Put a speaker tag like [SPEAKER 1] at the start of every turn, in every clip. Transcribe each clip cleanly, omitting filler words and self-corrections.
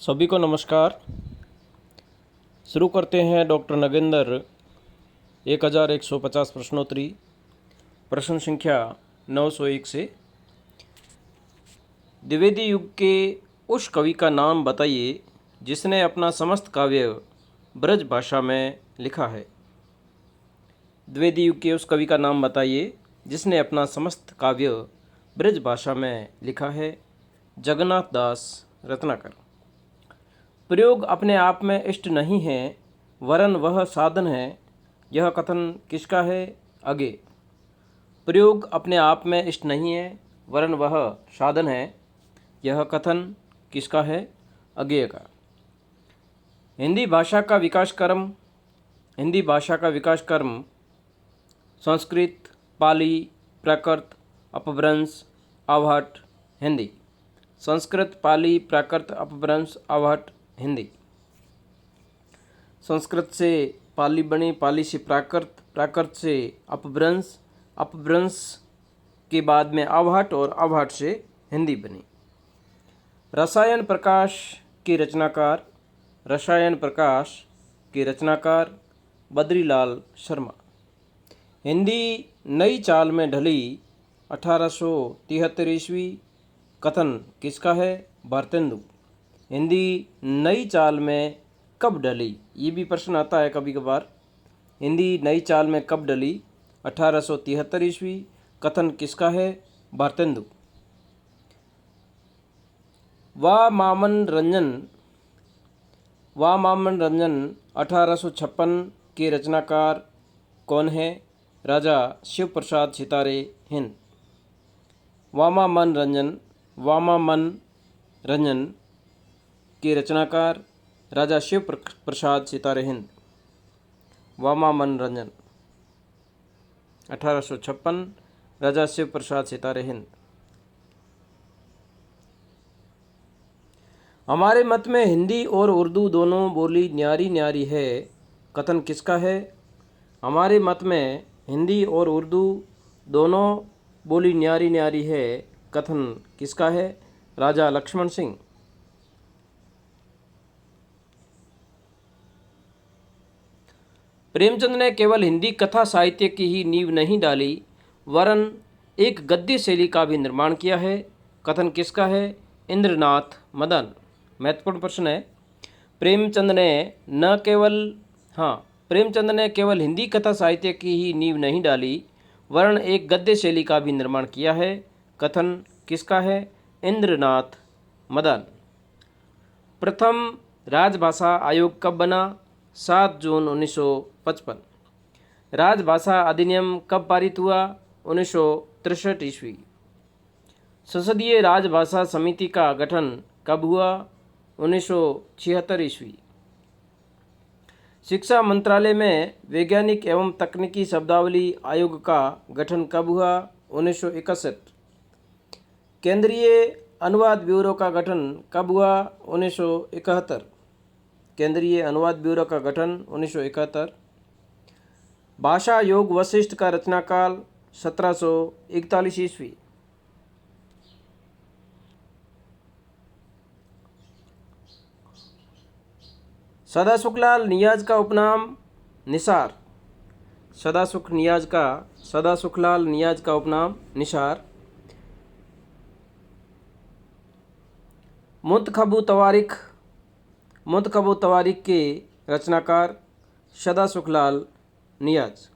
[SPEAKER 1] सभी को नमस्कार। शुरू करते हैं डॉक्टर नगेंद्र 1150 प्रश्नोत्तरी। प्रश्न संख्या 901 से। द्विवेदी युग के उस कवि का नाम बताइए जिसने अपना समस्त काव्य ब्रज भाषा में लिखा है। द्विवेदी युग के उस कवि का नाम बताइए जिसने अपना समस्त काव्य ब्रज भाषा में लिखा है। जगन्नाथ दास रत्नाकर। प्रयोग अपने आप में इष्ट नहीं है, वरन वह साधन है। यह कथन किसका है? आगे। प्रयोग अपने आप में इष्ट नहीं है, वरन वह साधन है। यह कथन किसका है? अज्ञेय का। हिंदी भाषा का विकास क्रम संस्कृत, पाली, प्राकृत, अपभ्रंश, आर्याभट्ट, हिंदी। संस्कृत, पाली, प्राकृत, अपभ्रंश, आर्याभट्ट, हिंदी। संस्कृत से पाली बनी, पाली से प्राकृत, प्राकृत से अपभ्रंश, अपभ्रंश के बाद में आर्याभट्ट और आर्याभट्ट से हिंदी बनी। रसायन प्रकाश के रचनाकार बद्रीलाल शर्मा। हिंदी नई चाल में ढली 1873 ईस्वी। कथन किसका है? भारतेंदु। हिंदी नई चाल में कब ढली? ये भी प्रश्न आता है कभी कभार। हिंदी नई चाल में कब ढली? 1873 ईस्वी। कथन किसका है? भारतेंदु। वामामन रंजन 1856 के रचनाकार कौन है? राजा शिव प्रसाद सितारे, हिंद। वामामन रंजन के रचनाकार राजा शिव प्रसाद सितारे, हिंद। वामामन रंजन 1856, राजा शिव प्रसाद सितारे, हिंद। हमारे मत में हिंदी और उर्दू दोनों बोली न्यारी न्यारी है। कथन किसका है? हमारे मत में हिंदी और उर्दू दोनों बोली न्यारी न्यारी है। कथन किसका है? राजा लक्ष्मण सिंह। प्रेमचंद ने केवल हिंदी कथा साहित्य की ही नींव नहीं डाली, वरन एक गद्य शैली का भी निर्माण किया है। कथन किसका है? इंद्रनाथ मदन। महत्वपूर्ण प्रश्न है। प्रेमचंद ने केवल हिंदी कथा साहित्य की ही नींव नहीं डाली, वरन एक गद्य शैली का भी निर्माण किया है। कथन किसका है? इंद्रनाथ मदन। प्रथम राजभाषा आयोग कब बना? 7 जून 1955। राजभाषा अधिनियम कब पारित हुआ? 1963 ईस्वी। संसदीय राजभाषा समिति का गठन कब हुआ? 1976 ईस्वी। शिक्षा मंत्रालय में वैज्ञानिक एवं तकनीकी शब्दावली आयोग का गठन कब हुआ? 1961। केंद्रीय अनुवाद ब्यूरो का गठन कब हुआ? 1971। केंद्रीय अनुवाद ब्यूरो का गठन 1971। भाषा योग वशिष्ठ का रचनाकाल 1741 ईस्वी। सदासुखलाल नियाज का उपनाम निसार। सदासुखलाल नियाज का उपनाम निसार। मुंतखबू तवारीख के रचनाकार सदासुखलाल नियाज।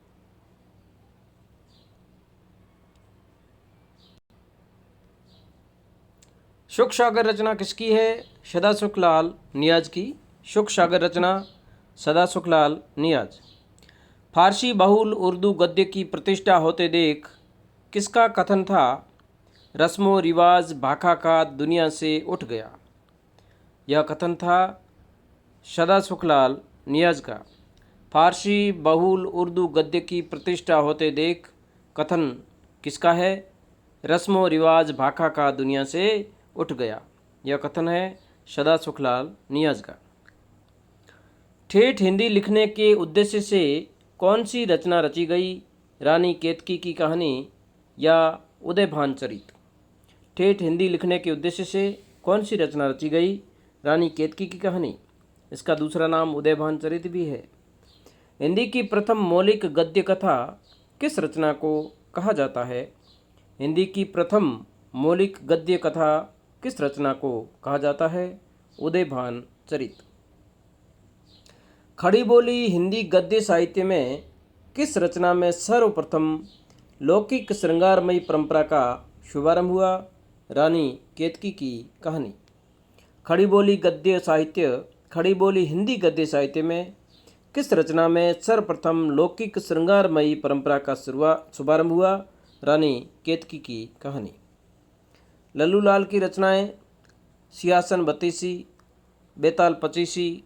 [SPEAKER 1] शुक सागर रचना किसकी है? सदासुखलाल नियाज की। शुक सागर रचना सदासुखलाल नियाज। फारसी बहुल उर्दू गद्य की प्रतिष्ठा होते देख किसका कथन था? रस्मो रिवाज भाखा का दुनिया से उठ गया। यह कथन था सदासुखलाल नियाज का। फारसी बहुल उर्दू गद्य की प्रतिष्ठा होते देख कथन किसका है? रस्मो रिवाज भाखा का दुनिया से उठ गया। यह कथन है सदासुखलाल नियाज का। ठेठ हिंदी लिखने के उद्देश्य से कौन सी रचना रची गई? रानी केतकी की कहानी या उदयभान चरित। ठेठ हिंदी लिखने के उद्देश्य से कौन सी रचना रची गई? रानी केतकी की कहानी। इसका दूसरा नाम उदयभान चरित भी है। हिंदी की प्रथम मौलिक गद्य कथा किस रचना को कहा जाता है? हिंदी की प्रथम मौलिक गद्य कथा किस रचना को कहा जाता है? उदयभान चरित। खड़ी बोली हिंदी गद्य साहित्य में किस रचना में सर्वप्रथम लौकिक श्रृंगारमयी परंपरा का शुभारंभ हुआ? रानी केतकी की कहानी। खड़ी बोली हिंदी गद्य साहित्य में किस रचना में सर्वप्रथम लौकिक श्रृंगारमयी परंपरा का शुभारंभ हुआ? रानी केतकी की कहानी। लल्लू लाल की रचनाएं सिंहासन बत्तीसी, बेताल पचीसी,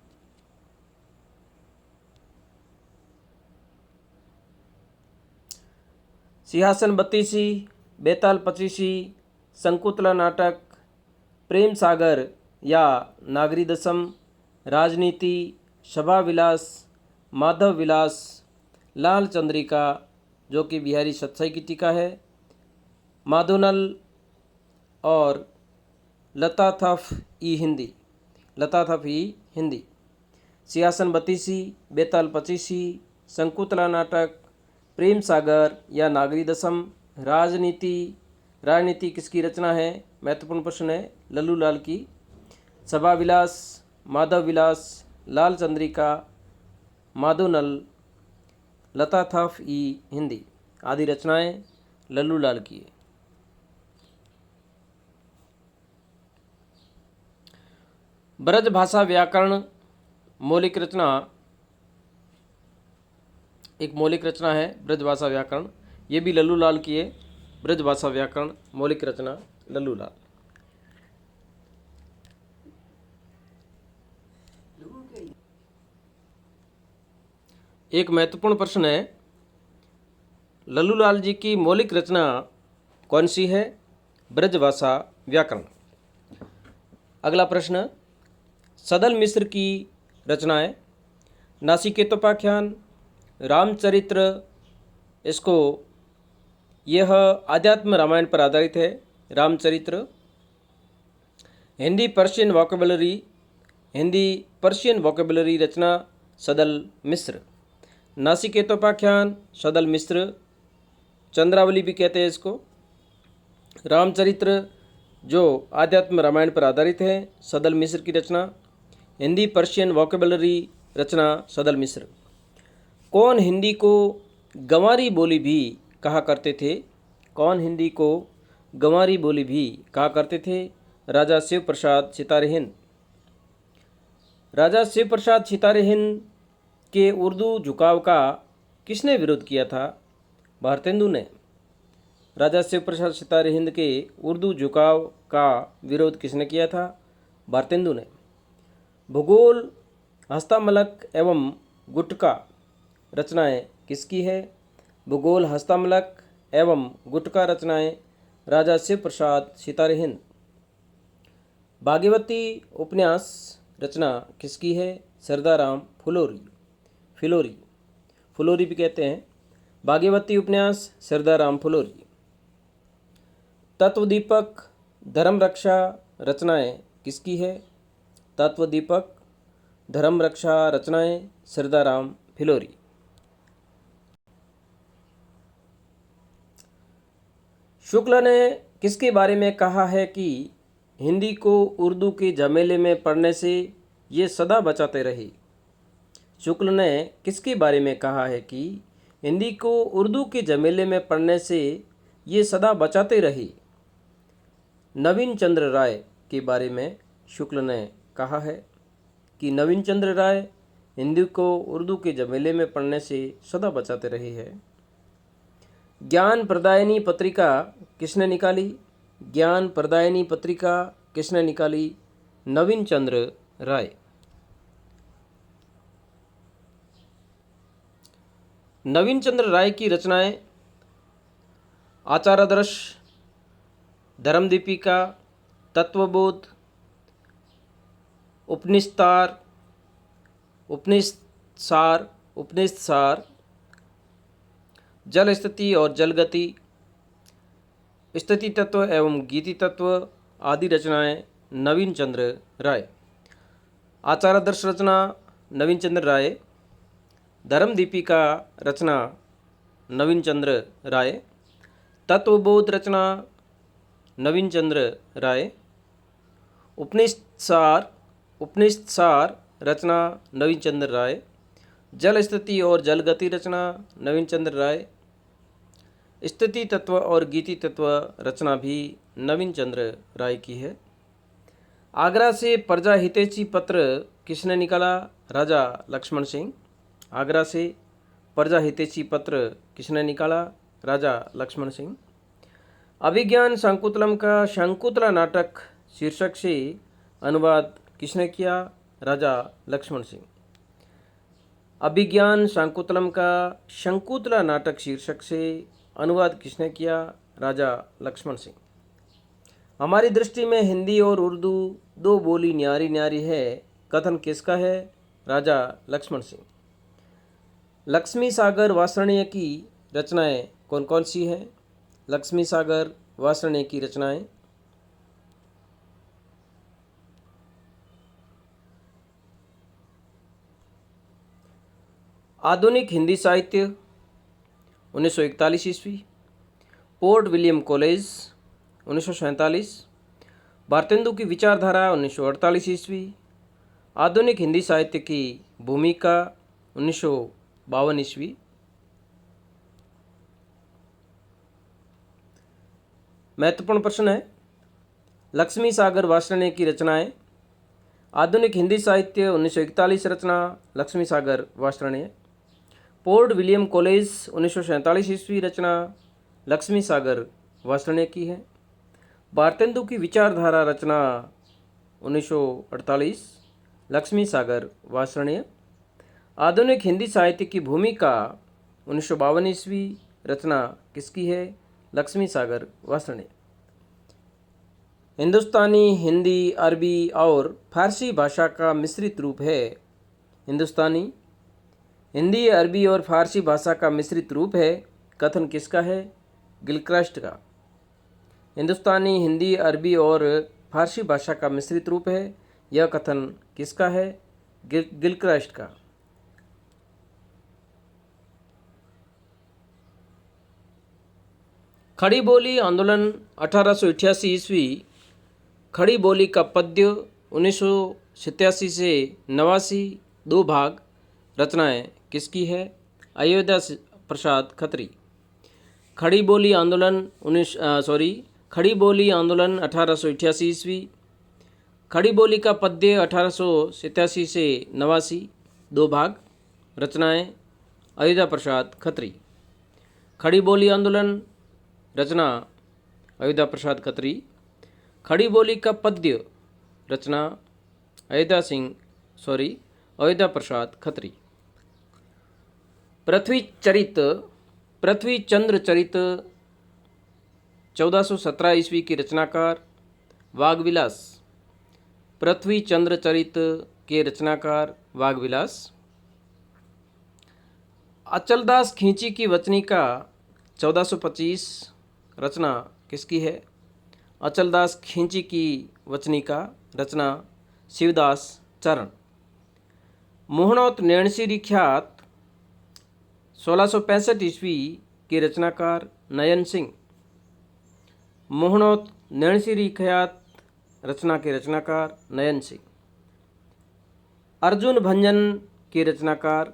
[SPEAKER 1] सिंहासन बत्तीसी, बेताल पचीसी, शंकुतला नाटक, प्रेम सागर या नागरी दशम, राजनीति, सभा विलास, माधव विलास, लाल चंद्रिका जो कि बिहारी सत्साई की टीका है, माधोनल और लताथफ ई हिंदी। सिंहासन बत्तीसी, बेताल पचीसी, शंकुतला नाटक, प्रेम सागर या नागरी दशम, राजनीति किसकी रचना है? महत्वपूर्ण प्रश्न है, लल्लू लाल की। सभा विलास, माधव विलास, लाल चंद्रिका, माधोनल, लताथफ ई हिंदी आदि रचनाएं लल्लू लाल की है। ब्रज भाषा व्याकरण मौलिक रचना, एक मौलिक रचना है ब्रज भाषा व्याकरण, ये भी लल्लू लाल की है। ब्रज भाषा व्याकरण मौलिक रचना लल्लू लाल। एक महत्वपूर्ण प्रश्न है, लल्लू लाल जी की मौलिक रचना कौन सी है? ब्रज भाषा व्याकरण। अगला प्रश्न, सदल मिश्र की रचनाएं नासिकेतोपाख्यान, रामचरित्र, इसको यह आध्यात्म रामायण पर आधारित है। रामचरित्र। हिंदी पर्शियन वोकेबलरी रचना सदल मिश्र। नासिकेतोपाख्यान सदल मिश्र, चंद्रावली भी कहते हैं इसको। रामचरित्र जो आध्यात्म रामायण पर आधारित है, सदल मिश्र की रचना। हिंदी पर्शियन वोकेबलरी रचना सदल मिश्र। कौन हिंदी को गंवारी बोली भी कहा करते थे? कौन हिंदी को गंवारी बोली भी कहा करते थे? राजा शिव प्रसाद सितारे हिंद। राजा शिव प्रसाद सितारे हिंद के उर्दू झुकाव का किसने विरोध किया था? भारतेंदु ने। राजा शिव प्रसाद सितारे हिंद के उर्दू झुकाव का विरोध किसने किया था? भारतेंदु ने। भूगोल हस्तामलक एवं गुटका रचनाएं किसकी है? भूगोल हस्तामलक एवं गुटका रचनाएं राजा शिव प्रसाद सितारे हिंद। भागीरथी उपन्यास रचना किसकी है? सरदाराम फुलोरी भी कहते हैं। भागीरथी उपन्यास सरदाराम फुलोरी। तत्वदीपक धर्म रक्षा रचनाएं किसकी है? तत्वदीपक धर्म रक्षा रचनाएं सरदाराम फिलोरी। शुक्ल ने किसके बारे में कहा है कि हिंदी को उर्दू के झमेले में पढ़ने से ये सदा बचाते रहे? शुक्ल ने किसके बारे में कहा है कि हिंदी को उर्दू के झमेले में पढ़ने से ये सदा बचाते रहे? नवीन चंद्र राय के बारे में शुक्ल ने कहा है कि नवीन चंद्र राय हिंदी को उर्दू के झमेले में पढ़ने से सदा बचाते रहे हैं। ज्ञान प्रदायिनी पत्रिका किसने निकाली? ज्ञान प्रदायिनी पत्रिका किसने निकाली? नवीन चंद्र राय। नवीन चंद्र राय की रचनाएं आचारादर्श, धर्मदीपिका, तत्वबोध, उपनिषदसार, जल स्थिति और जलगति, स्थिति तत्व एवं गीति तत्व आदि रचनाएं नवीन चंद्र राय। आचार आदर्श रचना नवीन चंद्र राय। धर्म दीपिका रचना नवीन चंद्र राय। तत्वबोध रचना नवीन चंद्र राय। उपनिषद सार रचना नवीन चंद्र राय। जल स्थिति और जल गति रचना नवीन चंद्र राय। स्थिति तत्व और गीति तत्व रचना भी नवीन चंद्र राय की है। आगरा से प्रजा हितैषी पत्र किसने निकाला? राजा लक्ष्मण सिंह। आगरा से प्रजा हितैषी पत्र किसने निकाला? राजा लक्ष्मण सिंह। अभिज्ञान शाकुंतलम का शकुंतला नाटक शीर्षक से अनुवाद किसने किया? राजा लक्ष्मण सिंह। अभिज्ञान शाकुंतलम का शकुंतला नाटक शीर्षक से अनुवाद किसने किया? राजा लक्ष्मण सिंह। हमारी दृष्टि में हिंदी और उर्दू दो बोली न्यारी न्यारी है, कथन किसका है? राजा लक्ष्मण सिंह। लक्ष्मी सागर वासरणीय की रचनाएं कौन कौन सी हैं? लक्ष्मी सागर वासरणीय की रचनाएं आधुनिक हिंदी साहित्य 1941 ईस्वी। Port William college 1947। भारतेंदु की विचारधारा 1948 ईस्वी। आधुनिक हिंदी साहित्य की भूमिका 1952 ईस्वी। महत्वपूर्ण प्रश्न है, लक्ष्मी सागर वासरणीय की रचनाएं। आधुनिक हिंदी साहित्य 1941 रचना लक्ष्मी सागर वासरणीय। पोर्ट विलियम कॉलेज 1947 ईस्वी रचना लक्ष्मी सागर वासरणीय की है। भारतेंदु की विचारधारा रचना 1948 लक्ष्मी सागर वासरणीय। आधुनिक हिंदी साहित्य की भूमिका 1952 ईस्वी रचना किसकी है? लक्ष्मी सागर वासरणीय। हिंदुस्तानी, हिंदी, अरबी और फारसी भाषा का मिश्रित रूप है। हिंदुस्तानी, हिंदी, अरबी और फारसी भाषा का मिश्रित रूप है, कथन किसका है? गिलक्रास्ट का। हिंदुस्तानी, हिंदी, अरबी और फारसी भाषा का मिश्रित रूप है, यह कथन किसका है? गिलक्रास्ट का। खड़ी बोली आंदोलन 1888 ईस्वी। खड़ी बोली का पद्य 1987 से 89, 2 भाग। रचनाएं किसकी है? अयोध्या प्रसाद खत्री। खड़ी बोली आंदोलन खड़ी बोली आंदोलन 1888 ईस्वी। खड़ी बोली का पद्य 1887 से 89, 2 भाग। रचनाएं अयोध्या प्रसाद खत्री। खड़ी बोली आंदोलन रचना अयोध्या प्रसाद खत्री। खड़ी बोली का पद्य रचना अयोध्या प्रसाद खत्री। पृथ्वी चंद्र चरित 1417 ईस्वी की रचनाकार वाग्विलास। पृथ्वी चंद्र चरित के रचनाकार वाग्विलास। अचलदास खींची की वचनिका 1425 रचना किसकी है? अचलदास खींची की वचनिका रचना शिवदास चरण। मोहनोत नैणसीरी ख्यात 1665 ईस्वी के रचनाकार नयन सिंह। मोहनोत नैणसीरी ख्यात रचना के रचनाकार नयन सिंह। अर्जुन भंजन के रचनाकार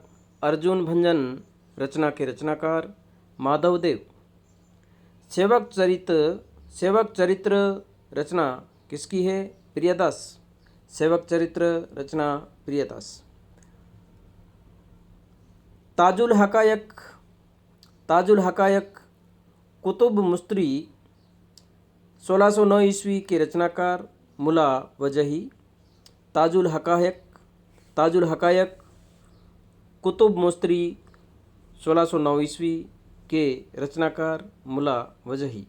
[SPEAKER 1] रचना के रचनाकार माधवदेव। सेवक चरित्र रचना किसकी है? प्रियदास। सेवक चरित्र रचना प्रियदास। ताजुल हकायक कुतुब मुस्त्री 1609 ईस्वी के रचनाकार मुला वजही। ताजुल हकायक कुतुब मुस्त्री 1609 ईस्वी के रचनाकार मुला वजही।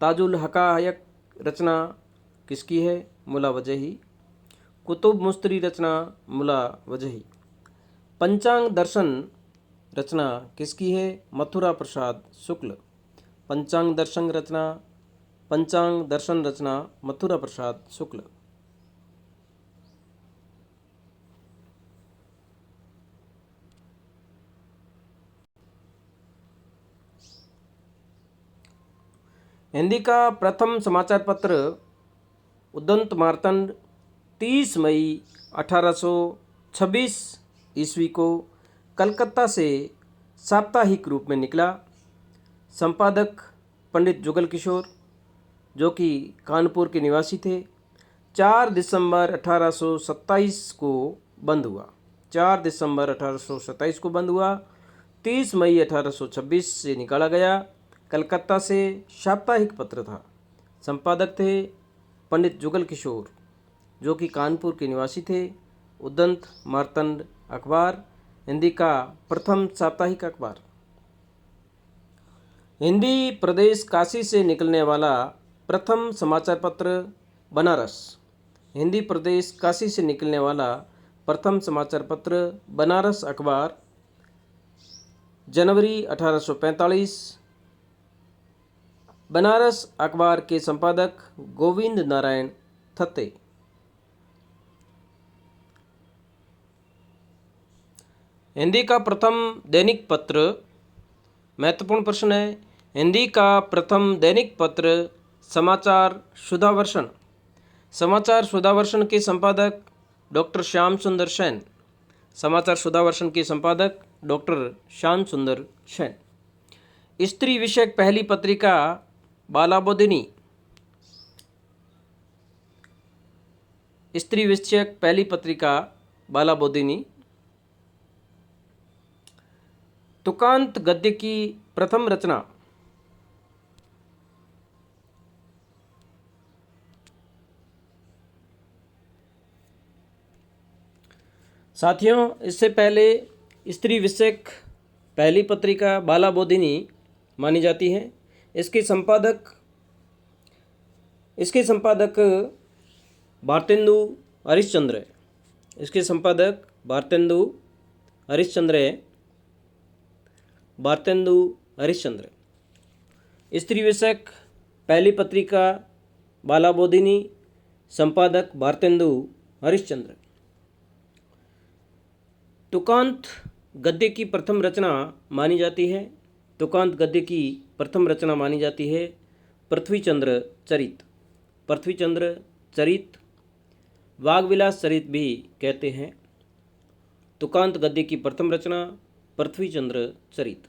[SPEAKER 1] ताजुल हकायक रचना किसकी है? मुला वजही। कुतुब मुस्त्री रचना मुला वजही। पंचांग दर्शन रचना किसकी है? मथुरा प्रसाद शुक्ल। पंचांग दर्शन रचना मथुरा प्रसाद शुक्ल। हिंदी का प्रथम समाचार पत्र उदंत मार्तंड 30 मई 1826 ईस्वी को कलकत्ता से साप्ताहिक रूप में निकला। संपादक पंडित जुगल किशोर, जो कि कानपुर के निवासी थे। 4 दिसंबर 1827 को बंद हुआ। 4 दिसंबर 1827 को बंद हुआ। 30 मई 1826 से निकाला गया। कलकत्ता से साप्ताहिक पत्र था। संपादक थे पंडित जुगल किशोर, जो कि कानपुर के निवासी थे। उदंत मार्तंड अखबार हिंदी का प्रथम साप्ताहिक अखबार। हिंदी प्रदेश काशी से निकलने वाला प्रथम समाचार पत्र बनारस। हिंदी प्रदेश काशी से निकलने वाला प्रथम समाचार पत्र बनारस अखबार, जनवरी 1845। बनारस अखबार के संपादक गोविंद नारायण थत्ते। हिंदी का प्रथम दैनिक पत्र, महत्वपूर्ण प्रश्न है, हिंदी का प्रथम दैनिक पत्र समाचार सुधावर्षण। समाचार सुधावर्षण के संपादक डॉक्टर श्याम सुंदर सेन। समाचार सुधावर्षण के संपादक डॉक्टर श्याम सुंदर सेन। स्त्री विषयक पहली पत्रिका बालाबोधिनी। स्त्री विषयक पहली पत्रिका बालाबोधिनी। तुकांत गद्य की प्रथम रचना। साथियों, इससे पहले स्त्री विषयक पहली पत्रिका बालाबोधिनी मानी जाती है। इसके संपादक भारतेंदु हरिश्चंद्र है। इसके संपादक भारतेंदु हरिश्चंद्र। स्त्री विषयक पहली पत्रिका बालाबोधिनी, संपादक भारतेंदु हरिश्चंद्र। तुकांत गद्य की प्रथम रचना मानी जाती है। तुकांत गद्य की प्रथम रचना मानी जाती है पृथ्वीचंद्र चरित। पृथ्वीचंद्र चरित, वागविलास चरित भी कहते हैं। तुकांत गद्य की प्रथम रचना पृथ्वीचंद्र चरित।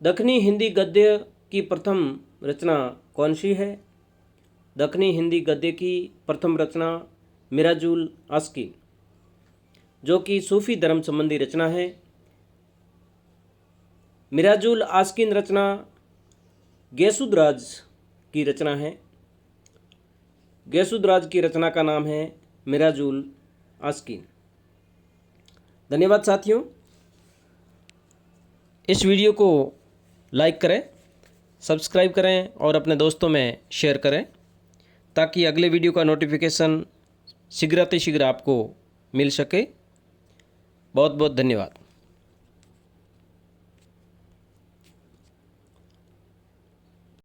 [SPEAKER 1] दक्षिणी हिंदी गद्य की प्रथम रचना कौन सी है? दक्षिणी हिंदी गद्य की प्रथम रचना मिराजुल आस्किन, जो कि सूफी धर्म संबंधी रचना है। मिराजुल आस्किन रचना गैसुदराज की रचना है। गैसुदराज की रचना का नाम है मिराजुल आस्किन। धन्यवाद साथियों। इस वीडियो को लाइक करें, सब्सक्राइब करें और अपने दोस्तों में शेयर करें, ताकि अगले वीडियो का नोटिफिकेशन शीघ्रातिशीघ्र आपको मिल सके। बहुत बहुत धन्यवाद।